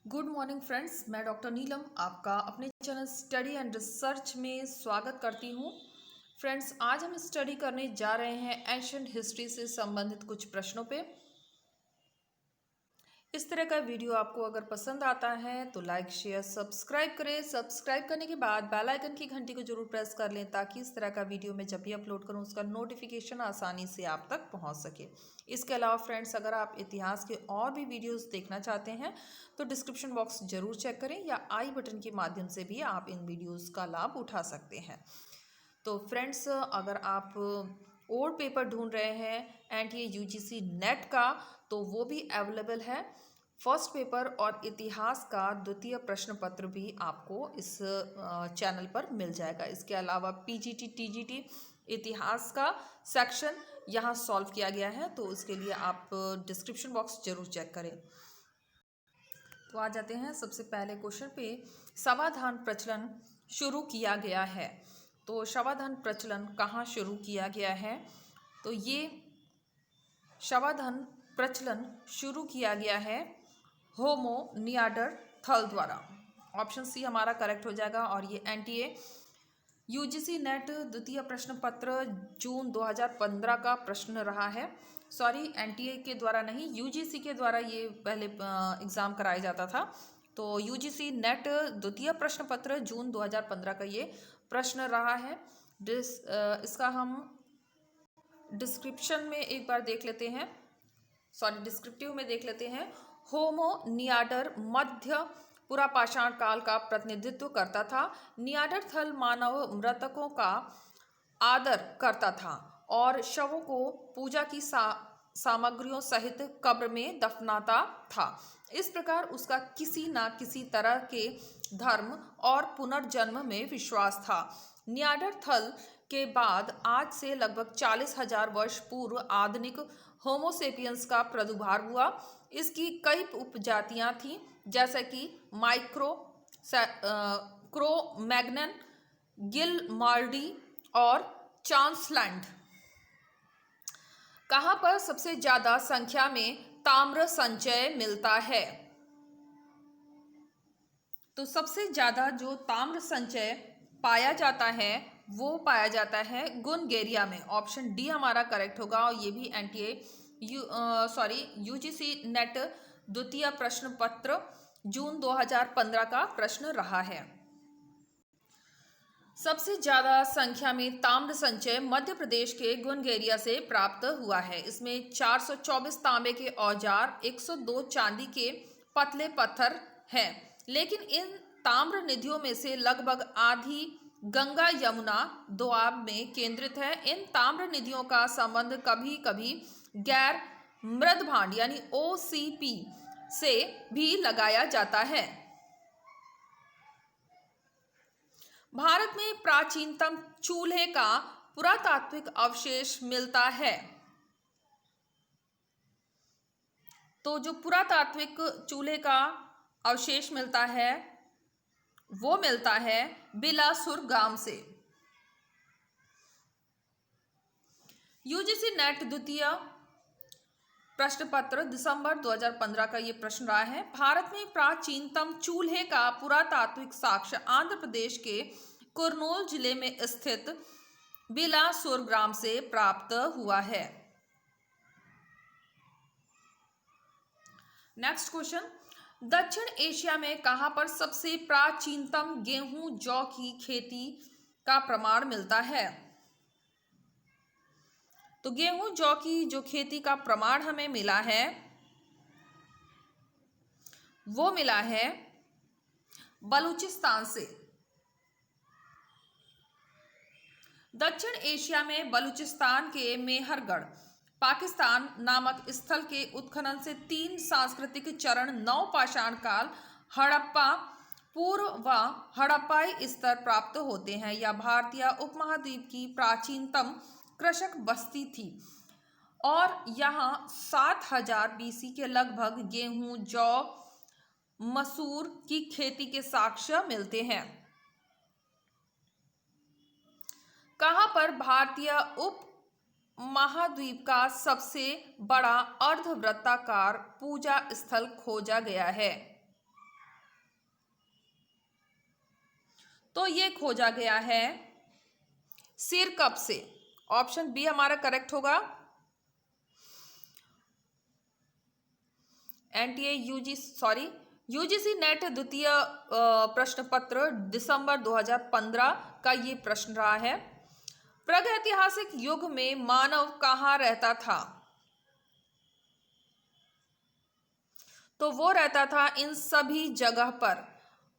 Good morning friends, मैं doctor नीलम आपका अपने चैनल स्टडी एंड रिसर्च में स्वागत करती हूँ। फ्रेंड्स, आज हम स्टडी करने जा रहे हैं एंशिएंट हिस्ट्री से संबंधित कुछ प्रश्नों पे। इस तरह का वीडियो आपको अगर पसंद आता है तो लाइक शेयर सब्सक्राइब करें। सब्सक्राइब करने के बाद बेल आइकन की घंटी को जरूर प्रेस कर लें ताकि इस तरह का वीडियो मैं जब भी अपलोड करूं उसका नोटिफिकेशन आसानी से आप तक पहुंच सके। इसके अलावा फ्रेंड्स, अगर आप इतिहास के और भी वीडियोस देखना चाहते हैं तो डिस्क्रिप्शन बॉक्स जरूर चेक करें या आई बटन के माध्यम से भी आप इन वीडियोज़ का लाभ उठा सकते हैं। तो फ्रेंड्स, अगर आप ओल्ड पेपर ढूंढ रहे हैं एनटीए यूजीसी नेट का तो वो भी अवेलेबल है। फर्स्ट पेपर और इतिहास का द्वितीय प्रश्न पत्र भी आपको इस चैनल पर मिल जाएगा। इसके अलावा पीजीटी टीजीटी इतिहास का सेक्शन यहाँ सॉल्व किया गया है, तो उसके लिए आप डिस्क्रिप्शन बॉक्स जरूर चेक करें। तो आ जाते हैं सबसे पहले क्वेश्चन पे। समाधान प्रचलन शुरू किया गया है, तो समाधान प्रचलन कहाँ शुरू किया गया है? तो ये समाधान प्रचलन शुरू किया गया है होमो नियांडरथल द्वारा। ऑप्शन सी हमारा करेक्ट हो जाएगा। और ये एनटीए यूजीसी नेट द्वितीय प्रश्न पत्र जून 2015 का प्रश्न रहा है। सॉरी, एनटीए के द्वारा नहीं, यूजीसी के द्वारा ये पहले एग्ज़ाम कराया जाता था। तो यूजीसी नेट द्वितीय प्रश्न पत्र जून 2015 का ये प्रश्न रहा है। इसका हम डिस्क्रिप्शन में एक बार देख लेते हैं, सॉरी डिस्क्रिप्टिव में देख लेते हैं। होमो नियांडर मध्य पुरापाषाण काल का प्रतिनिधित्व करता था। नियांडरथल मानव मृतकों का आदर करता था और शवों को पूजा की सामग्रियों सहित कब्र में दफनाता था। इस प्रकार उसका किसी न किसी तरह के धर्म और पुनर्जन्म में विश्वास था। नियांडरथल के बाद आज से लगभग 40,000 वर्ष पूर्व आधुनिक होमोसेपियंस का प्रादुर्भाव हुआ। इसकी कई उपजातियां थीं, जैसे कि माइक्रो क्रो-मैग्नन, गिल-मार्डी और चांसलैंड। कहाँ पर सबसे ज्यादा संख्या में ताम्र संचय मिलता है? तो सबसे ज्यादा जो ताम्र संचय पाया जाता है वो पाया जाता है गुनगेरिया में। ऑप्शन डी हमारा करेक्ट होगा। और ये भी एनटीए यूजीसी नेट द्वितीय प्रश्न पत्र जून 2015 का प्रश्न रहा है। सबसे ज्यादा संख्या में ताम्र संचय मध्य प्रदेश के गुनगेरिया से प्राप्त हुआ है। इसमें 424 तांबे के औजार, 102 चांदी के पतले पत्थर हैं। लेकिन इन ताम्र निधियों में से लगभग आधी गंगा यमुना दोआब में केंद्रित है। इन ताम्र निधियों का संबंध कभी कभी गैर मृदभांड यानी ओसीपी से भी लगाया जाता है। भारत में प्राचीनतम चूल्हे का पुरातात्विक अवशेष मिलता है। तो जो पुरातात्विक चूल्हे का अवशेष मिलता है वो मिलता है बिलासुर गांव से। यूजीसी नेट द्वितीय प्रश्न पत्र दिसंबर 2015 का ये प्रश्न रहा है। भारत में प्राचीनतम चूल्हे का पुरातात्विक साक्ष्य आंध्र प्रदेश के कुर्नूल जिले में स्थित बिलासुर ग्राम से प्राप्त हुआ है। नेक्स्ट क्वेश्चन, दक्षिण एशिया में कहां पर सबसे प्राचीनतम गेहूं जौ की खेती का प्रमाण मिलता है? तो गेहूं जौ की जो खेती का प्रमाण हमें मिला है वो मिला है बलूचिस्तान से। दक्षिण एशिया में बलूचिस्तान के मेहरगढ़ पाकिस्तान नामक स्थल के उत्खनन से 3 सांस्कृतिक चरण नवपाषाण काल, हड़प्पा पूर्व व हड़प्पाई स्तर प्राप्त होते हैं। यह भारतीय उपमहाद्वीप की प्राचीनतम कृषक बस्ती थी और यहाँ 7000 बीसी के लगभग गेहूं जौ मसूर की खेती के साक्ष्य मिलते हैं। कहाँ पर भारतीय उप महाद्वीप का सबसे बड़ा अर्धवृत्ताकार पूजा स्थल खोजा गया है? तो ये खोजा गया है सिरकप से। ऑप्शन बी हमारा करेक्ट होगा। यूजीसी नेट द्वितीय प्रश्न पत्र दिसंबर 2015 का ये प्रश्न रहा है। प्रागैतिहासिक युग में मानव कहाँ रहता था? तो वो रहता था इन सभी जगह पर,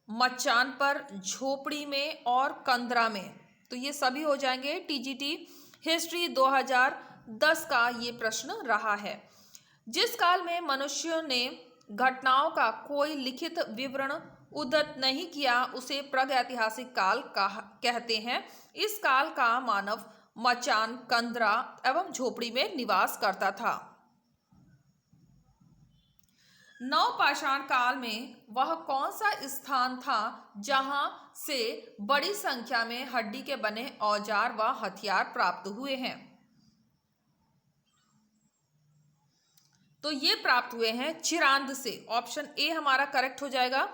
मचान पर, झोपड़ी में और कंदरा में। तो ये सभी हो जाएंगे। टीजीटी हिस्ट्री 2010 का ये प्रश्न रहा है। जिस काल में मनुष्यों ने घटनाओं का कोई लिखित विवरण उद्धृत नहीं किया उसे प्रागैतिहासिक काल कहते हैं। इस काल का मानव मचान, कंदरा एवं झोपड़ी में निवास करता था। नवपाषाण काल में वह कौन सा स्थान था जहां से बड़ी संख्या में हड्डी के बने औजार व हथियार प्राप्त हुए हैं? तो ये प्राप्त हुए हैं चिरांद से। ऑप्शन ए हमारा करेक्ट हो जाएगा।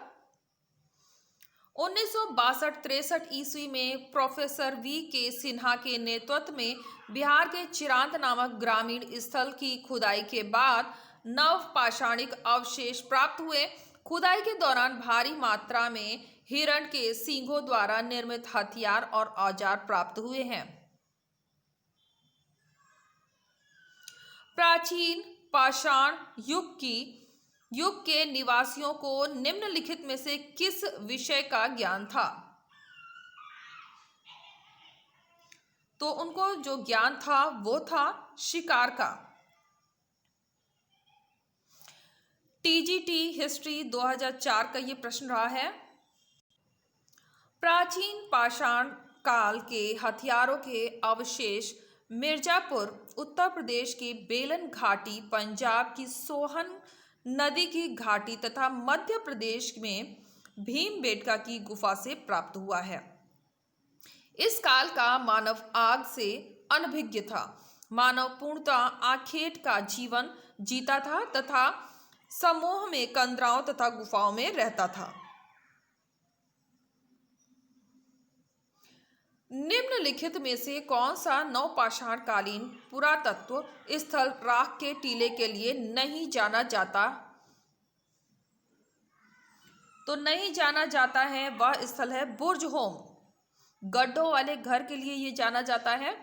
1962-63 ईस्वी में प्रोफेसर वी के सिन्हा के नेतृत्व में बिहार के चिरांद नामक ग्रामीण स्थल की खुदाई के बाद नवपाषाणिक अवशेष प्राप्त हुए। खुदाई के दौरान भारी मात्रा में हिरण के सींगों द्वारा निर्मित हथियार और औजार प्राप्त हुए हैं। प्राचीन पाषाण युग के निवासियों को निम्नलिखित में से किस विषय का ज्ञान था? तो उनको जो ज्ञान था वो था शिकार का। टीजीटी हिस्ट्री 2004 का ये प्रश्न रहा है। प्राचीन पाषाण काल के हथियारों के अवशेष मिर्जापुर, उत्तर प्रदेश की बेलन घाटी, पंजाब की सोहन नदी की घाटी तथा मध्य प्रदेश में भीमबेटका की गुफा से प्राप्त हुआ है। इस काल का मानव आग से अनभिज्ञ था। मानव पूर्णतः आखेट का जीवन जीता था तथा समूह में कंदराओं तथा गुफाओं में रहता था। निम्नलिखित में से कौन सा नवपाषाण कालीन पुरातत्व स्थल राख के टीले के लिए नहीं जाना जाता? तो नहीं जाना जाता है वह स्थल है बुर्ज होम। गड्ढों वाले घर के लिए ये जाना जाता है।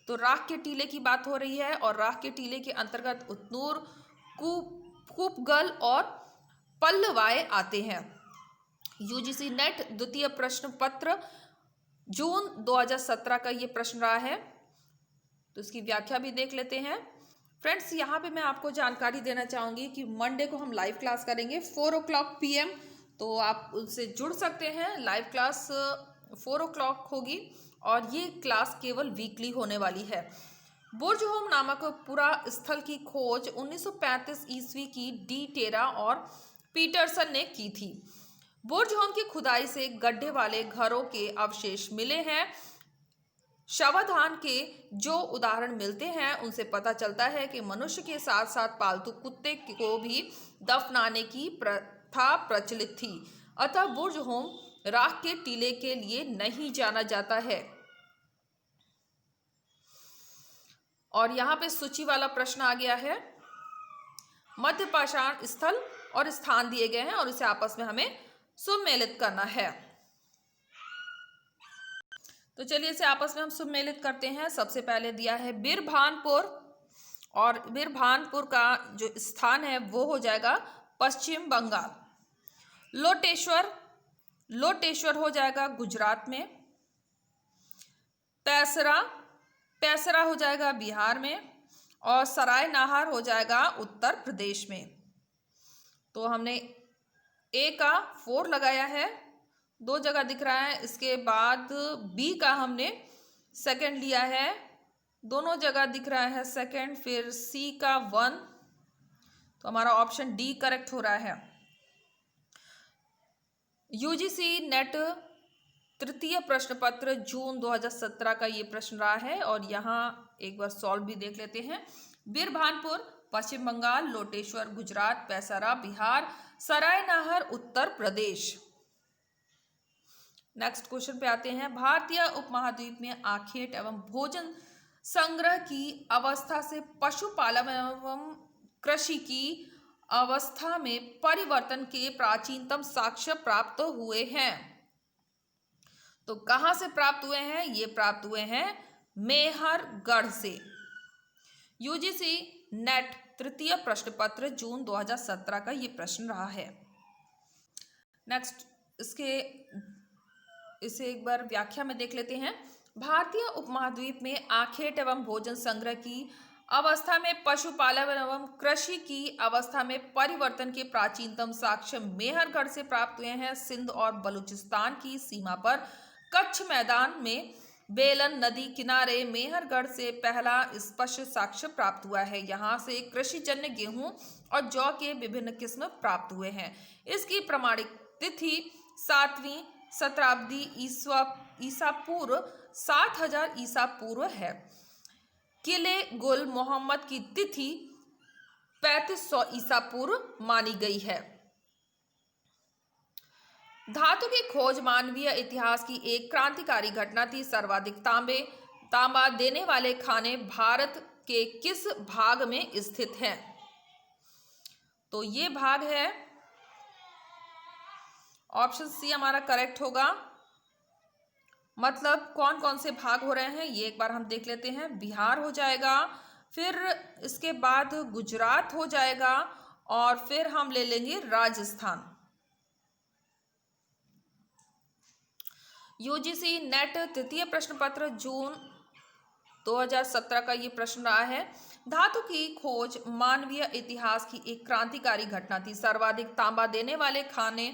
तो राख के टीले की बात हो रही है और राख के टीले के अंतर्गत उतनूर, कूपगल और पल्लवाए आते हैं। यूजीसी नेट द्वितीय प्रश्न पत्र जून 2017 का ये प्रश्न रहा है। तो इसकी व्याख्या भी देख लेते हैं। फ्रेंड्स, यहाँ पे मैं आपको जानकारी देना चाहूँगी कि मंडे को हम लाइव क्लास करेंगे 4 o'clock PM। तो आप उससे जुड़ सकते हैं। लाइव क्लास 4 o'clock होगी और ये क्लास केवल वीकली होने वाली है। बुर्ज होम नामक पूरा स्थल की खोज 1935 ईस्वी की डी टेरा और पीटरसन ने की थी। बुर्ज होम की खुदाई से गड्ढे वाले घरों के अवशेष मिले हैं। शवाधान के जो उदाहरण मिलते हैं उनसे पता चलता है कि मनुष्य के साथ साथ पालतू कुत्ते को भी दफनाने की प्रथा प्रचलित थी। अतः बुर्ज होम राख के टीले के लिए नहीं जाना जाता है। और यहाँ पे सूची वाला प्रश्न आ गया है। मध्य पाषाण स्थल और स्थान दिए गए हैं और इसे आपस में हमें सुमेलित करना है। तो चलिए इसे आपस में हम सुमेलित करते हैं। सबसे पहले दिया है बिरभानपुर और बिरभानपुर का जो स्थान है वो हो जाएगा पश्चिम बंगाल। लोटेश्वर हो जाएगा गुजरात में। पैसरा हो जाएगा बिहार में और सराय नाहर हो जाएगा उत्तर प्रदेश में। तो हमने ए का 4 लगाया है, 2 जगह दिख रहा है। इसके बाद बी का हमने सेकंड लिया है, दोनों जगह दिख रहा है सेकंड। फिर सी का 1। तो हमारा ऑप्शन डी करेक्ट हो रहा है। यूजीसी नेट तृतीय प्रश्न पत्र जून 2017 का ये प्रश्न रहा है और यहाँ एक बार सॉल्व भी देख लेते हैं। बिरभानपुर पश्चिम बंगाल, लोटेश्वर गुजरात, पैसारा बिहार, सराय नाहर उत्तर प्रदेश। नेक्स्ट क्वेश्चन पे आते हैं। भारतीय उपमहाद्वीप में आखेट एवं भोजन संग्रह की अवस्था से पशुपालन एवं कृषि की अवस्था में परिवर्तन के प्राचीनतम साक्ष्य प्राप्त हुए हैं। तो कहां से प्राप्त हुए हैं? ये प्राप्त हुए हैं मेहरगढ़ से। यूजीसी नेट तृतीय प्रश्न पत्र जून 2017 का ये प्रश्न रहा है। नेक्स्ट इसे एक बार व्याख्या में देख लेते हैं। भारतीय उपमहाद्वीप में आखेट एवं भोजन संग्रह की अवस्था में पशुपालन एवं कृषि की अवस्था में परिवर्तन के प्राचीनतम साक्ष्य मेहरगढ़ से प्राप्त हुए हैं। सिंध और बलूचिस्तान की सीमा पर कच्छ मैदान में बेलन नदी किनारे मेहरगढ़ से पहला स्पष्ट साक्ष्य प्राप्त हुआ है। यहाँ से कृषिजन्य गेहूं और जौ के विभिन्न किस्म प्राप्त हुए हैं। इसकी प्रमाणिक तिथि 7वीं शताब्दी ईसा पूर्व 7000 ईसा पूर्व है। किले गुल मोहम्मद की तिथि 3500 ईसा पूर्व मानी गई है। धातु की खोज मानवीय इतिहास की एक क्रांतिकारी घटना थी। सर्वाधिक तांबा देने वाले खाने भारत के किस भाग में स्थित हैं? तो ये भाग है, ऑप्शन सी हमारा करेक्ट होगा। मतलब कौन कौन से भाग हो रहे हैं ये एक बार हम देख लेते हैं। बिहार हो जाएगा, फिर इसके बाद गुजरात हो जाएगा और फिर हम ले लेंगे राजस्थान। यूजीसी नेट तृतीय प्रश्न पत्र जून 2017 का ये प्रश्न रहा है। धातु की खोज मानवीय इतिहास की एक क्रांतिकारी घटना थी। सर्वाधिक तांबा देने वाले खाने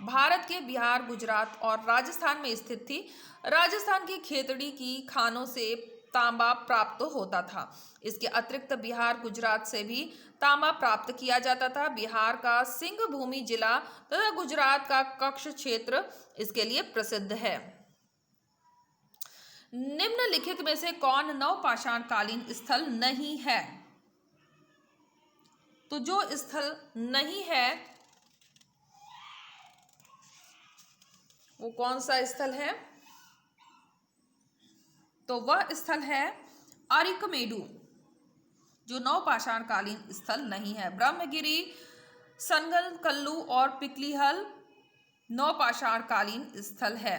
भारत के बिहार, गुजरात और राजस्थान में स्थित थी। राजस्थान की खेतड़ी की खानों से तांबा प्राप्त होता था। इसके अतिरिक्त बिहार, गुजरात से भी तांबा प्राप्त किया जाता था। बिहार का सिंह भूमि जिला तथा गुजरात का कच्छ क्षेत्र इसके लिए प्रसिद्ध है। निम्नलिखित में से कौन नवपाषाण कालीन स्थल नहीं है? तो जो स्थल नहीं है वो कौन सा स्थल है? तो वह स्थल है अरिकमेडु, जो नवपाषाण कालीन स्थल नहीं है। ब्रह्मगिरी, सनगनकल्लू और पिकलीहल नवपाषाण कालीन स्थल है।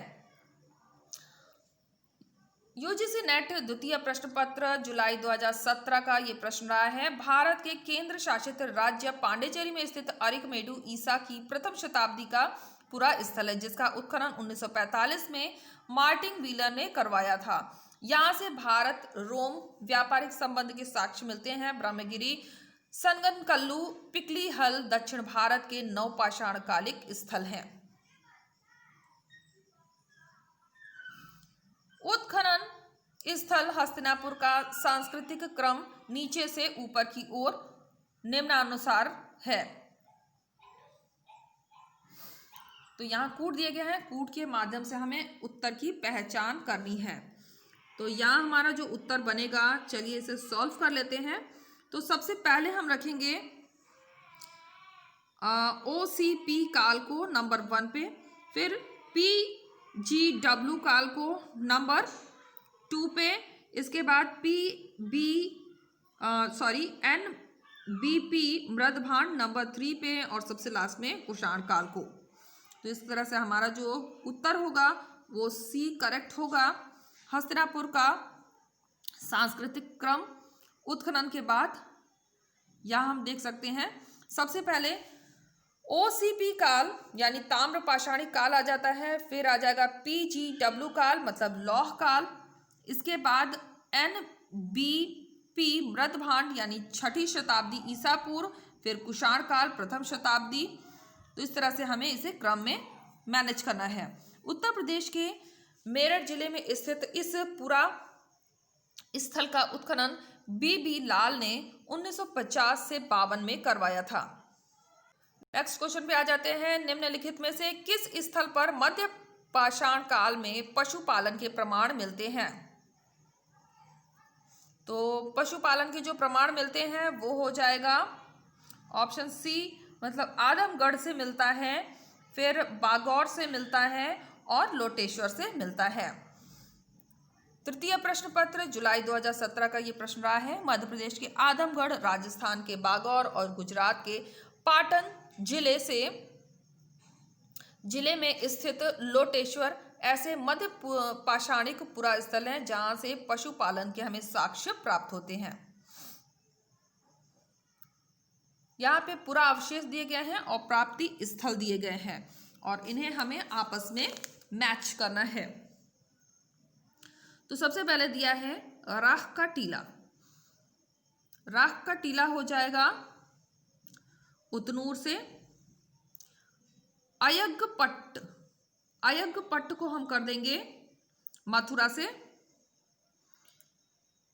यूजीसी नेट द्वितीय प्रश्न पत्र जुलाई 2017 का ये प्रश्न रहा है। भारत के केंद्र शासित राज्य पांडिचेरी में स्थित अरिकमेडु ईसा की प्रथम शताब्दी का पूरा स्थल है, जिसका उत्खनन 1945 में मार्टिन व्हीलर ने करवाया था। यहाँ से भारत रोम व्यापारिक संबंध के साक्ष्य मिलते हैं। ब्रह्मगिरी, सनगनकल्लू, पिकलीहल दक्षिण भारत के नवपाषाण कालिक स्थल हैं। उत्खनन स्थल हस्तिनापुर का सांस्कृतिक क्रम नीचे से ऊपर की ओर निम्नानुसार है। तो यहाँ कूट दिए गए हैं, कूट के माध्यम से हमें उत्तर की पहचान करनी है। तो यहाँ हमारा जो उत्तर बनेगा, चलिए इसे सॉल्व कर लेते हैं। तो सबसे पहले हम रखेंगे OCP काल को नंबर 1 पे, फिर PGW काल को नंबर 2 पे, इसके बाद NBP मृदभांड नंबर 3 पे और सबसे लास्ट में कुषाण काल को। तो इस तरह से हमारा जो उत्तर होगा वो C करेक्ट होगा। हस्तिनापुर का सांस्कृतिक क्रम उत्खनन के बाद यहाँ हम देख सकते हैं, सबसे पहले OCP काल यानी ताम्र पाषाणिक काल आ जाता है, फिर आ जाएगा PGW काल मतलब लौह काल, इसके बाद NBP मृदभांड यानी 6ठी शताब्दी ईसा पूर्व, फिर कुषाण काल प्रथम शताब्दी। तो इस तरह से हमें इसे क्रम में मैनेज करना है। उत्तर प्रदेश के मेरठ जिले में स्थित इस पूरा स्थल का उत्खनन BB लाल ने 1950 से 52 में करवाया था। नेक्स्ट क्वेश्चन पे आ जाते हैं। निम्नलिखित में से किस स्थल पर मध्य पाषाण काल में पशुपालन के प्रमाण मिलते हैं? तो पशुपालन के जो प्रमाण मिलते हैं वो हो जाएगा ऑप्शन C, मतलब आदमगढ़ से मिलता है, फिर बागौर से मिलता है और लोटेश्वर से मिलता है। तृतीय प्रश्न पत्र जुलाई 2017 का ये प्रश्न रहा है। मध्य प्रदेश के आजमगढ़, राजस्थान के बागौर और गुजरात के पाटन जिले में स्थित लोटेश्वर ऐसे मध्य पाषाणिक पुरा स्थल हैं जहां से पशुपालन के हमें साक्ष्य प्राप्त होते हैं। यहाँ पे पूरा अवशेष दिए गए हैं और प्राप्ति स्थल दिए गए हैं और इन्हें हमें आपस में मैच करना है। तो सबसे पहले दिया है राख का टीला। राख का टीला हो जाएगा उतनूर से। अय्यगपट्ट को हम कर देंगे मथुरा से।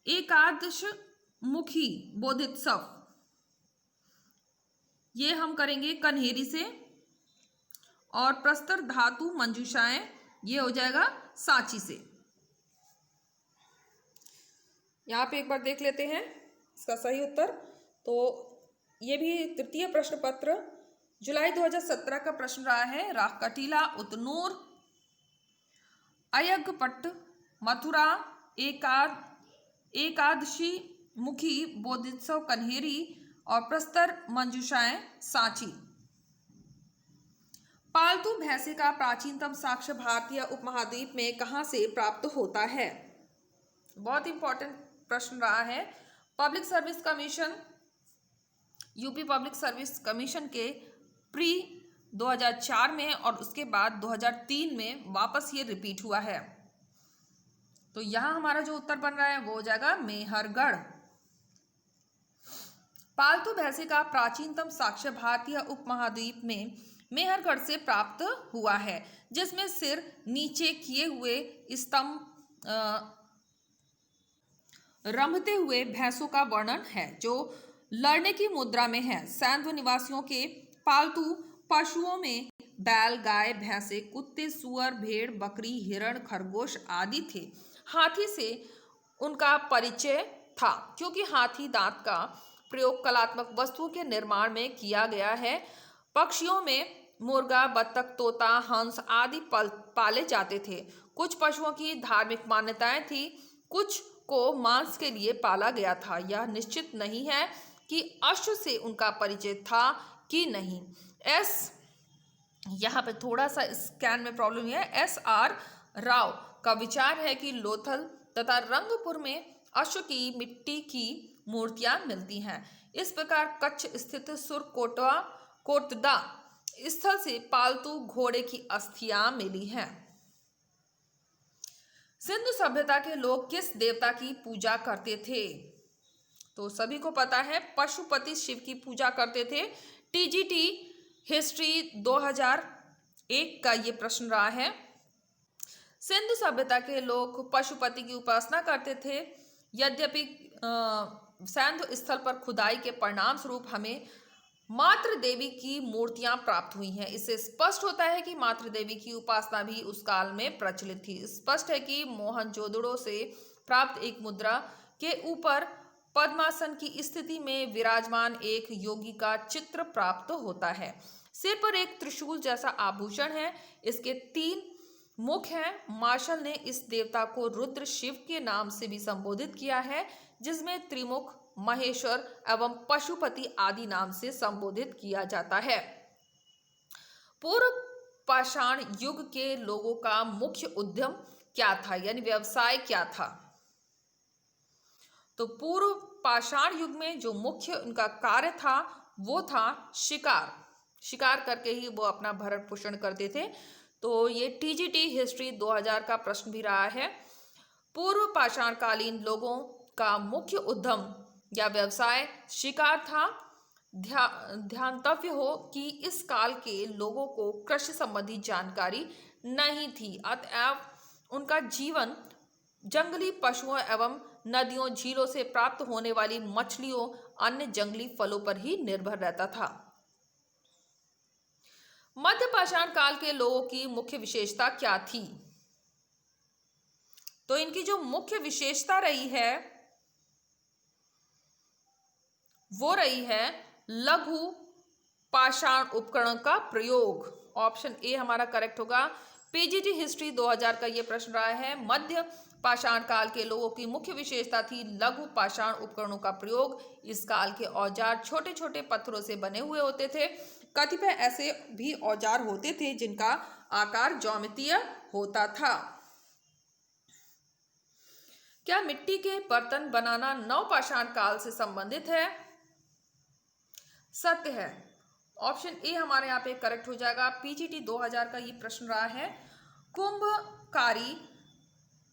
एकादश मुखी बोधित्सव ये हम करेंगे कन्हेरी से। और प्रस्तर धातु मंजूषाएं ये हो जाएगा सांची से। यहाँ पे एक बार देख लेते हैं इसका सही उत्तर। तो ये भी तृतीय प्रश्न पत्र जुलाई 2017 का प्रश्न रहा है। राख का टीला, उतनूर, अय्यगपट्ट, मथुरा, एकादशी मुखी बोधित्सव कन्हेरी और प्रस्तर मंजूषाएं सांची। पालतू भैंसे का प्राचीनतम साक्ष्य भारतीय उपमहाद्वीप में कहां से प्राप्त होता है? बहुत इंपॉर्टेंट प्रश्न रहा है। Public service commission, UP public service commission के प्री 2004 में और उसके बाद 2003 में वापस ये रिपीट हुआ है। तो यहां हमारा जो उत्तर बन रहा है वो हो जाएगा मेहरगढ़। पालतू भैंसे का प्राचीनतम साक्ष्य भारतीय उपमहाद्वीप में मेहरगढ़ से प्राप्त हुआ है, जिसमें सिर नीचे किए हुए स्तंभ रंभते हुए भैंसों का वर्णन है जो लड़ने की मुद्रा में है। सैंधव निवासियों के पालतू पशुओं में बैल, गाय, भैंसे, कुत्ते, सुअर, भेड़, बकरी, हिरण, खरगोश आदि थे। हाथी से उनका परिचय था क्योंकि हाथी दांत का प्रयोग कलात्मक वस्तुओं के निर्माण में किया गया है। पक्षियों में मुर्गा, बत्तख, तोता, हंस आदि पाले जाते थे। कुछ पशुओं की धार्मिक मान्यताएं थी, कुछ को मांस के लिए पाला गया था। यह निश्चित नहीं है कि अश्व से उनका परिचय था कि नहीं। यहाँ पे थोड़ा सा स्कैन में प्रॉब्लम है। SR राव का विचार है कि लोथल तथा रंगपुर में अश्व की मिट्टी की मूर्तियां मिलती हैं। इस प्रकार कच्छ स्थित सुरकोटदा स्थल से पालतू घोड़े की अस्थियां मिली हैं। सिंधु सभ्यता के लोग किस देवता की पूजा करते थे? तो सभी को पता है पशुपति शिव की पूजा करते थे। TGT हिस्ट्री 2001 का ये प्रश्न रहा है। सिंधु सभ्यता के लोग पशुपति की उपासना करते थे। यद्यपि सैंधव स्थल पर खुदाई के परिणाम स्वरूप हमें मातृ देवी की मूर्तियां प्राप्त हुई हैं। इससे स्पष्ट होता है कि मातृ देवी की उपासना भी उस काल में प्रचलित थी। स्पष्ट है कि मोहनजोदड़ो से प्राप्त एक मुद्रा के ऊपर पद्मासन की स्थिति में विराजमान एक योगी का चित्र प्राप्त होता है। सिर पर एक त्रिशूल जैसा आभूषण है। इसके 3 मुख हैं। मार्शल ने इस देवता को रुद्र शिव के नाम से भी संबोधित किया है, जिसमें त्रिमुख, महेश्वर एवं पशुपति आदि नाम से संबोधित किया जाता है। पूर्व पाषाण युग के लोगों का मुख्य उद्यम क्या था, यानी व्यवसाय क्या था? तो पूर्व पाषाण युग में जो मुख्य उनका कार्य था वो था शिकार करके ही वो अपना भरण पोषण करते थे। तो ये TGT हिस्ट्री 2000 का प्रश्न भी रहा है। पूर्व पाषाण कालीन लोगों का मुख्य उद्यम या व्यवसाय शिकार था। ध्यातव्य हो कि इस काल के लोगों को कृषि संबंधी जानकारी नहीं थी, अतएव उनका जीवन जंगली पशुओं एवं नदियों, झीलों से प्राप्त होने वाली मछलियों, अन्य जंगली फलों पर ही निर्भर रहता था। मध्य पाषाण काल के लोगों की मुख्य विशेषता क्या थी? तो इनकी जो मुख्य विशेषता रही है वो रही है लघु पाषाण उपकरण का प्रयोग। ऑप्शन ए हमारा करेक्ट होगा। पीजीटी हिस्ट्री 2000 का ये प्रश्न रहा है। मध्य पाषाण काल के लोगों की मुख्य विशेषता थी लघु पाषाण उपकरणों का प्रयोग। इस काल के औजार छोटे छोटे पत्थरों से बने हुए होते थे। कतिपय ऐसे भी औजार होते थे जिनका आकार ज्यामितीय होता था। क्या मिट्टी के बर्तन बनाना नवपाषाण काल से संबंधित है? सत्य है। ऑप्शन ए हमारे यहाँ पे करेक्ट हो जाएगा। पीजीटी 2000 का ये प्रश्न रहा है। कुंभकारी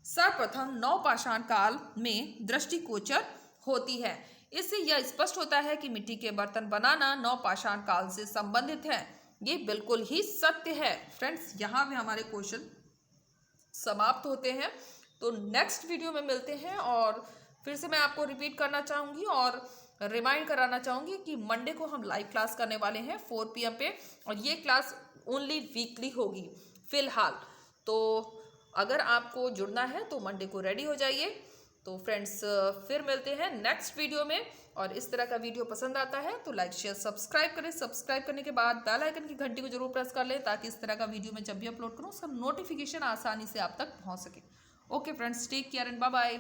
सर्वप्रथम नवपाषाण काल में दृष्टिगोचर होती है। इससे यह स्पष्ट होता है कि मिट्टी के बर्तन बनाना नवपाषाण काल से संबंधित है। ये बिल्कुल ही सत्य है। फ्रेंड्स, यहाँ पे हमारे क्वेश्चन समाप्त होते हैं। तो नेक्स्ट वीडियो में मिलते हैं। और फिर से मैं आपको रिपीट करना चाहूँगी और रिमाइंड कराना चाहूँगी कि मंडे को हम लाइव क्लास करने वाले हैं 4 PM पे, और ये क्लास ओनली वीकली होगी फिलहाल। तो अगर आपको जुड़ना है तो मंडे को रेडी हो जाइए। तो फ्रेंड्स, फिर मिलते हैं नेक्स्ट वीडियो में। और इस तरह का वीडियो पसंद आता है तो लाइक शेयर सब्सक्राइब करें। सब्सक्राइब करने के बाद बेल आइकन की घंटी को जरूर प्रेस कर लें ताकि इस तरह का वीडियो मैं जब भी अपलोड करूँ उसका नोटिफिकेशन आसानी से आप तक पहुँच सके। Okay friends, take care and bye bye.